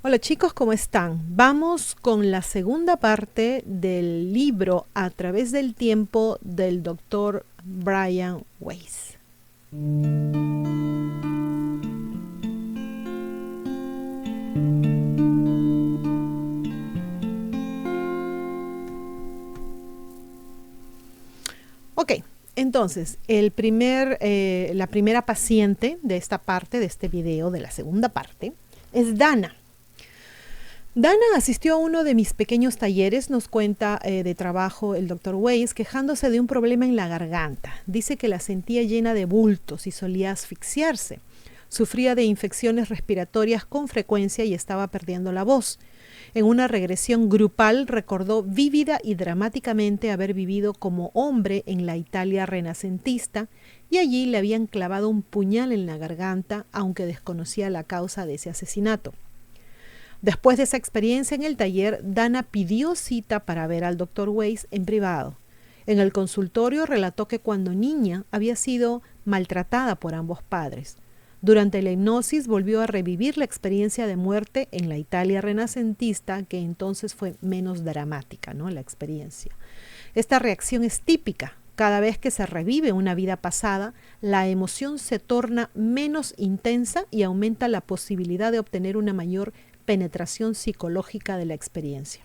Hola chicos, ¿cómo están? Vamos con la segunda parte del libro A través del tiempo del doctor Brian Weiss. Ok, entonces la primera paciente de esta parte, de este video, de la segunda parte, es Dana. Dana asistió a uno de mis pequeños talleres, nos cuenta de trabajo el doctor Weiss, quejándose de un problema en la garganta. Dice que la sentía llena de bultos y solía asfixiarse. Sufría de infecciones respiratorias con frecuencia y estaba perdiendo la voz. En una regresión grupal recordó vívida y dramáticamente haber vivido como hombre en la Italia renacentista y allí le habían clavado un puñal en la garganta, aunque desconocía la causa de ese asesinato. Después de esa experiencia en el taller, Dana pidió cita para ver al doctor Weiss en privado. En el consultorio relató que cuando niña había sido maltratada por ambos padres. Durante la hipnosis volvió a revivir la experiencia de muerte en la Italia renacentista, que entonces fue menos dramática, ¿no? La experiencia. Esta reacción es típica. Cada vez que se revive una vida pasada, la emoción se torna menos intensa y aumenta la posibilidad de obtener una mayor penetración psicológica de la experiencia.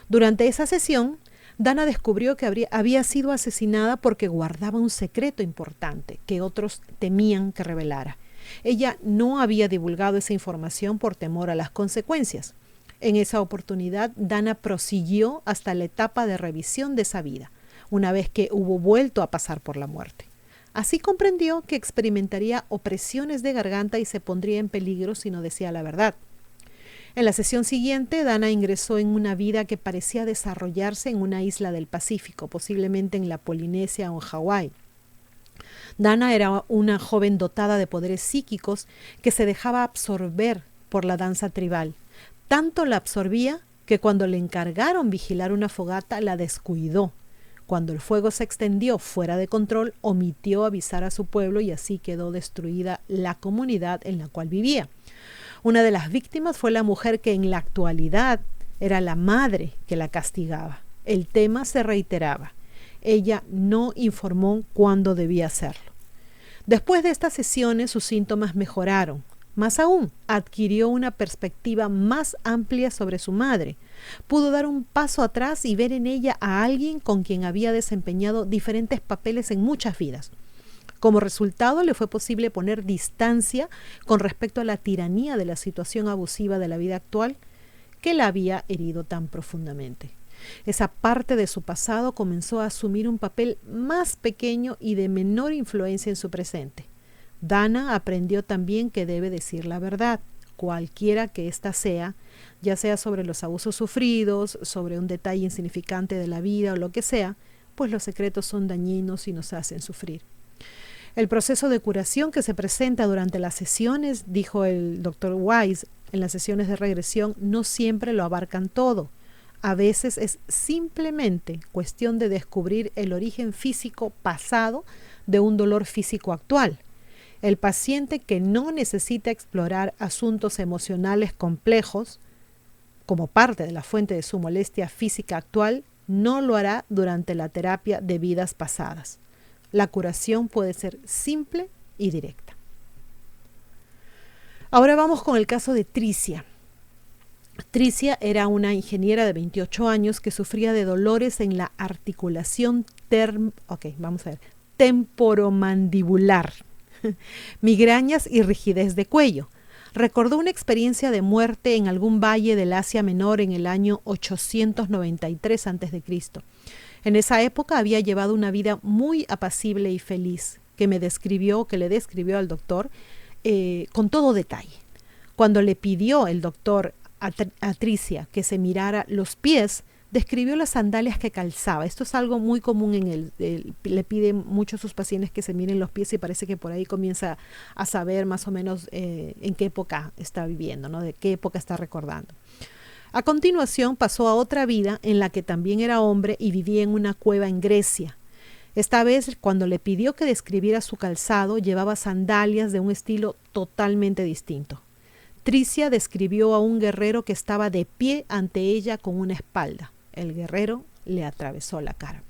Durante esa sesión, Dana descubrió que había sido asesinada porque guardaba un secreto importante que otros temían que revelara. Ella no había divulgado esa información por temor a las consecuencias. En esa oportunidad, Dana prosiguió hasta la etapa de revisión de esa vida, una vez que hubo vuelto a pasar por la muerte. Así comprendió que experimentaría opresiones de garganta y se pondría en peligro si no decía la verdad. En la sesión siguiente, Dana ingresó en una vida que parecía desarrollarse en una isla del Pacífico, posiblemente en la Polinesia o en Hawái. Dana era una joven dotada de poderes psíquicos que se dejaba absorber por la danza tribal. Tanto la absorbía que cuando le encargaron vigilar una fogata la descuidó. Cuando el fuego se extendió fuera de control, omitió avisar a su pueblo y así quedó destruida la comunidad en la cual vivía. Una de las víctimas fue la mujer que en la actualidad era la madre que la castigaba. El tema se reiteraba. Ella no informó cuándo debía hacerlo. Después de estas sesiones sus síntomas mejoraron. Más aún, adquirió una perspectiva más amplia sobre su madre. Pudo dar un paso atrás y ver en ella a alguien con quien había desempeñado diferentes papeles en muchas vidas. Como resultado, le fue posible poner distancia con respecto a la tiranía de la situación abusiva de la vida actual que la había herido tan profundamente. Esa parte de su pasado comenzó a asumir un papel más pequeño y de menor influencia en su presente. Dana aprendió también que debe decir la verdad, cualquiera que ésta sea, ya sea sobre los abusos sufridos, sobre un detalle insignificante de la vida o lo que sea, pues los secretos son dañinos y nos hacen sufrir. El proceso de curación que se presenta durante las sesiones, dijo el doctor Weiss, en las sesiones de regresión, no siempre lo abarcan todo. A veces es simplemente cuestión de descubrir el origen físico pasado de un dolor físico actual. El paciente que no necesita explorar asuntos emocionales complejos como parte de la fuente de su molestia física actual, no lo hará durante la terapia de vidas pasadas. La curación puede ser simple y directa. Ahora vamos con el caso de Tricia. Tricia era una ingeniera de 28 años que sufría de dolores en la articulación temporomandibular, migrañas y rigidez de cuello. Recordó una experiencia de muerte en algún valle del Asia Menor en el año 893 a.C. En esa época había llevado una vida muy apacible y feliz, que le describió al doctor con todo detalle. Cuando le pidió el doctor a Tricia que se mirara los pies, describió las sandalias que calzaba. Esto es algo muy común en él. Le pide mucho a sus pacientes que se miren los pies y parece que por ahí comienza a saber más o menos en qué época está viviendo, ¿no? De qué época está recordando. A continuación pasó a otra vida en la que también era hombre y vivía en una cueva en Grecia. Esta vez, cuando le pidió que describiera su calzado, llevaba sandalias de un estilo totalmente distinto. Tricia describió a un guerrero que estaba de pie ante ella con una espalda. El guerrero le atravesó la cara.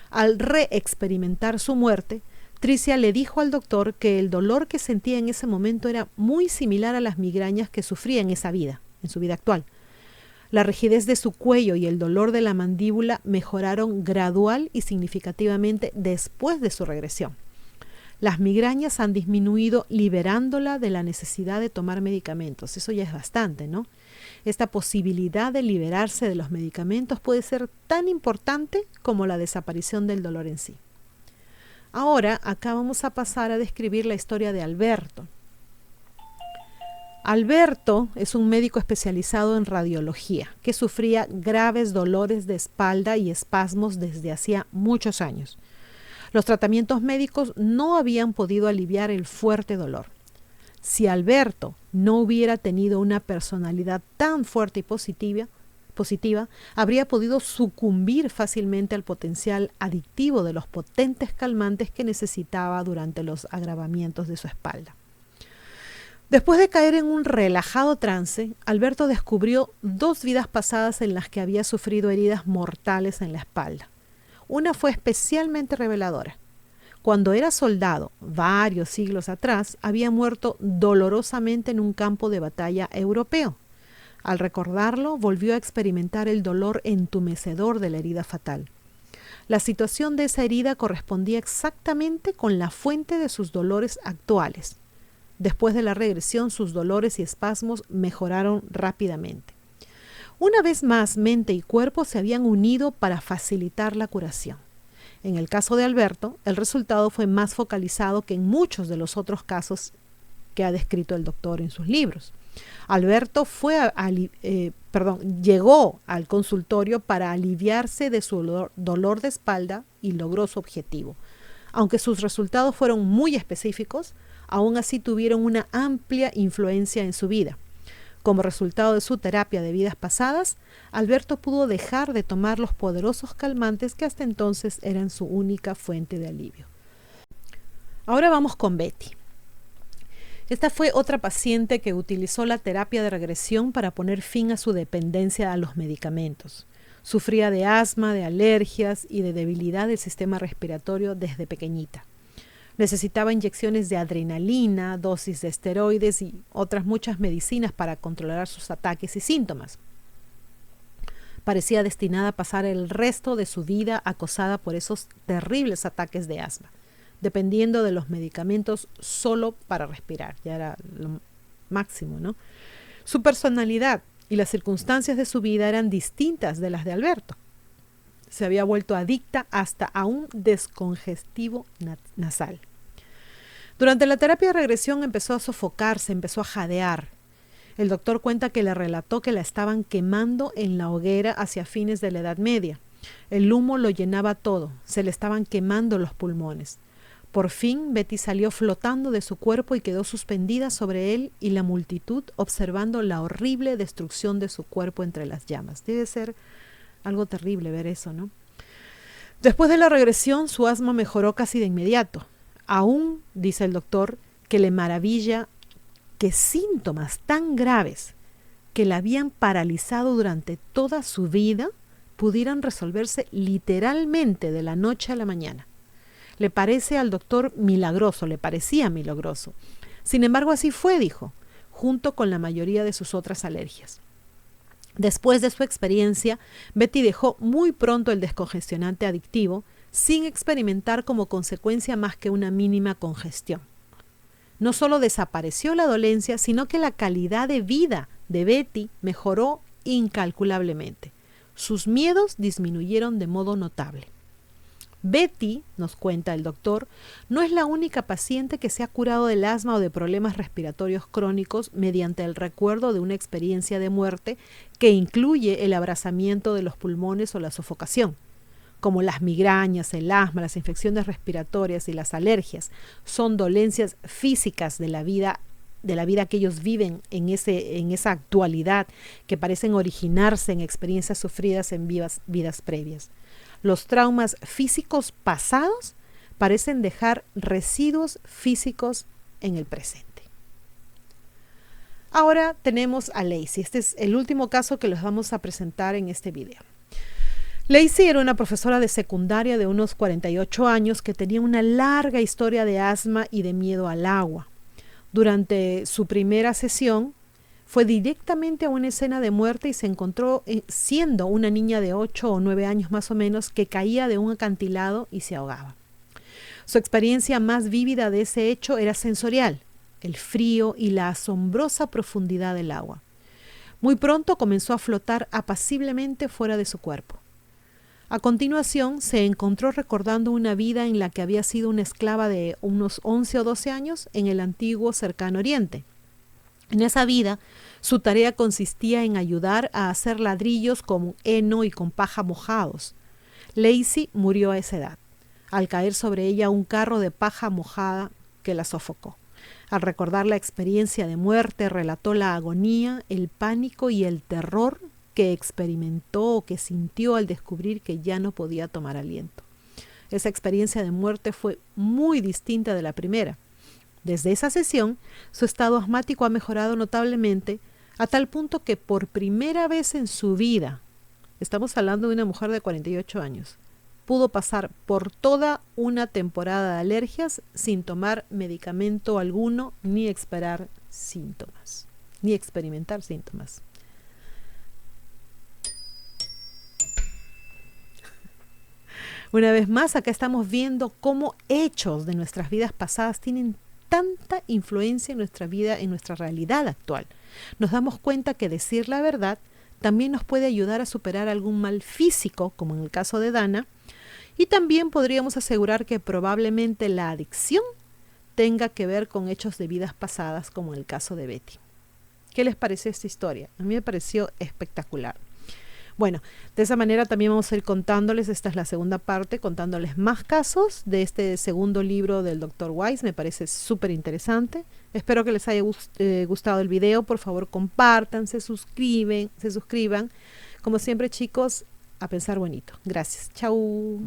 Al reexperimentar su muerte, Tricia le dijo al doctor que el dolor que sentía en ese momento era muy similar a las migrañas que sufría en esa vida, en su vida actual. La rigidez de su cuello y el dolor de la mandíbula mejoraron gradual y significativamente después de su regresión. Las migrañas han disminuido liberándola de la necesidad de tomar medicamentos. Eso ya es bastante, ¿no? Esta posibilidad de liberarse de los medicamentos puede ser tan importante como la desaparición del dolor en sí. Ahora, acá vamos a pasar a describir la historia de Alberto. Alberto es un médico especializado en radiología que sufría graves dolores de espalda y espasmos desde hacía muchos años. Los tratamientos médicos no habían podido aliviar el fuerte dolor. Si Alberto no hubiera tenido una personalidad tan fuerte y positiva, habría podido sucumbir fácilmente al potencial adictivo de los potentes calmantes que necesitaba durante los agravamientos de su espalda. Después de caer en un relajado trance, Alberto descubrió 2 vidas pasadas en las que había sufrido heridas mortales en la espalda. Una fue especialmente reveladora. Cuando era soldado, varios siglos atrás, había muerto dolorosamente en un campo de batalla europeo. Al recordarlo, volvió a experimentar el dolor entumecedor de la herida fatal. La situación de esa herida correspondía exactamente con la fuente de sus dolores actuales. Después de la regresión, sus dolores y espasmos mejoraron rápidamente. Una vez más, mente y cuerpo se habían unido para facilitar la curación. En el caso de Alberto, el resultado fue más focalizado que en muchos de los otros casos que ha descrito el doctor en sus libros. Alberto llegó al consultorio para aliviarse de su dolor de espalda y logró su objetivo. Aunque sus resultados fueron muy específicos, aún así tuvieron una amplia influencia en su vida. Como resultado de su terapia de vidas pasadas, Alberto pudo dejar de tomar los poderosos calmantes que hasta entonces eran su única fuente de alivio. Ahora vamos con Betty. Esta fue otra paciente que utilizó la terapia de regresión para poner fin a su dependencia a los medicamentos. Sufría de asma, de alergias y de debilidad del sistema respiratorio desde pequeñita. Necesitaba inyecciones de adrenalina, dosis de esteroides y otras muchas medicinas para controlar sus ataques y síntomas. Parecía destinada a pasar el resto de su vida acosada por esos terribles ataques de asma, dependiendo de los medicamentos solo para respirar. Ya era lo máximo, ¿no? Su personalidad y las circunstancias de su vida eran distintas de las de Alberto. Se había vuelto adicta hasta a un descongestivo nasal. Durante la terapia de regresión empezó a sofocarse, empezó a jadear. El doctor cuenta que le relató que la estaban quemando en la hoguera hacia fines de la Edad Media. El humo lo llenaba todo, se le estaban quemando los pulmones. Por fin Betty salió flotando de su cuerpo y quedó suspendida sobre él y la multitud observando la horrible destrucción de su cuerpo entre las llamas. Debe ser algo terrible ver eso, ¿no? Después de la regresión, su asma mejoró casi de inmediato. Aún, dice el doctor, que le maravilla que síntomas tan graves que la habían paralizado durante toda su vida pudieran resolverse literalmente de la noche a la mañana. Le parece al doctor milagroso, le parecía milagroso. Sin embargo, así fue, dijo, junto con la mayoría de sus otras alergias. Después de su experiencia, Betty dejó muy pronto el descongestionante adictivo, sin experimentar como consecuencia más que una mínima congestión. No solo desapareció la dolencia, sino que la calidad de vida de Betty mejoró incalculablemente. Sus miedos disminuyeron de modo notable. Betty, nos cuenta el doctor, no es la única paciente que se ha curado del asma o de problemas respiratorios crónicos mediante el recuerdo de una experiencia de muerte que incluye el abrasamiento de los pulmones o la sofocación. Como las migrañas, el asma, las infecciones respiratorias y las alergias son dolencias físicas de la vida que ellos viven en esa actualidad, que parecen originarse en experiencias sufridas en vidas previas. Los traumas físicos pasados parecen dejar residuos físicos en el presente. Ahora tenemos a Lacey. Este es el último caso que les vamos a presentar en este video. Lacey era una profesora de secundaria de unos 48 años que tenía una larga historia de asma y de miedo al agua. Durante su primera sesión, fue directamente a una escena de muerte y se encontró siendo una niña de 8 o 9 años más o menos que caía de un acantilado y se ahogaba. Su experiencia más vívida de ese hecho era sensorial, el frío y la asombrosa profundidad del agua. Muy pronto comenzó a flotar apaciblemente fuera de su cuerpo. A continuación, se encontró recordando una vida en la que había sido una esclava de unos 11 o 12 años en el antiguo cercano oriente. En esa vida, su tarea consistía en ayudar a hacer ladrillos con heno y con paja mojados. Lacey murió a esa edad, al caer sobre ella un carro de paja mojada que la sofocó. Al recordar la experiencia de muerte, relató la agonía, el pánico y el terror que experimentó o que sintió al descubrir que ya no podía tomar aliento. Esa experiencia de muerte fue muy distinta de la primera. Desde esa sesión, su estado asmático ha mejorado notablemente a tal punto que por primera vez en su vida, estamos hablando de una mujer de 48 años, pudo pasar por toda una temporada de alergias sin tomar medicamento alguno ni experimentar síntomas. Una vez más, acá estamos viendo cómo hechos de nuestras vidas pasadas tienen tanta influencia en nuestra vida, en nuestra realidad actual. Nos damos cuenta que decir la verdad también nos puede ayudar a superar algún mal físico, como en el caso de Dana, y también podríamos asegurar que probablemente la adicción tenga que ver con hechos de vidas pasadas, como en el caso de Betty. ¿Qué les pareció esta historia? A mí me pareció espectacular. Bueno, de esa manera también vamos a ir contándoles, esta es la segunda parte, contándoles más casos de este segundo libro del Dr. Wise. Me parece súper interesante. Espero que les haya gustado el video. Por favor, compartan, se suscriban. Como siempre, chicos, a pensar bonito. Gracias. Chau.